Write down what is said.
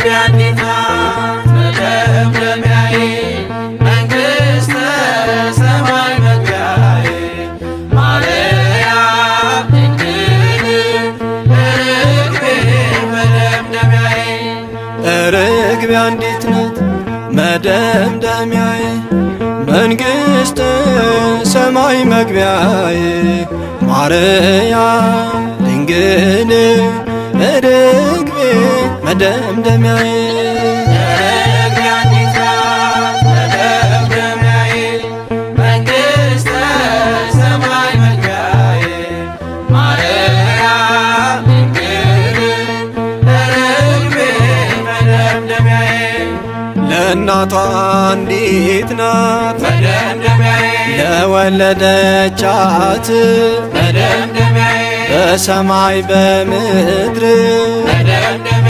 አንዲት ናት መደምደሚያዬ መንግሥተ ሰማይ መግቢያዬ ማርያም ድንግል ርግቤ መደምደሚያዬ። ርግቤ አንዲት ናት መደምደሚያዬ መንግሥተ ሰማይ መግቢያዬ ማርያም ድንግል ርግቤ መደምደሚያዬ። ርግቤ አንዲት ናት መደምደሚያዬ መንግሥተ ሰማይ መግቢያዬ ማርያም ድንግል ርግቤ መደምደሚያዬ። ለእናቷ አንዲት ናት መደምደሚያዬ ለወለደቻት መደምደሚያዬ በሰማይ በምድር መደምደሚያዬ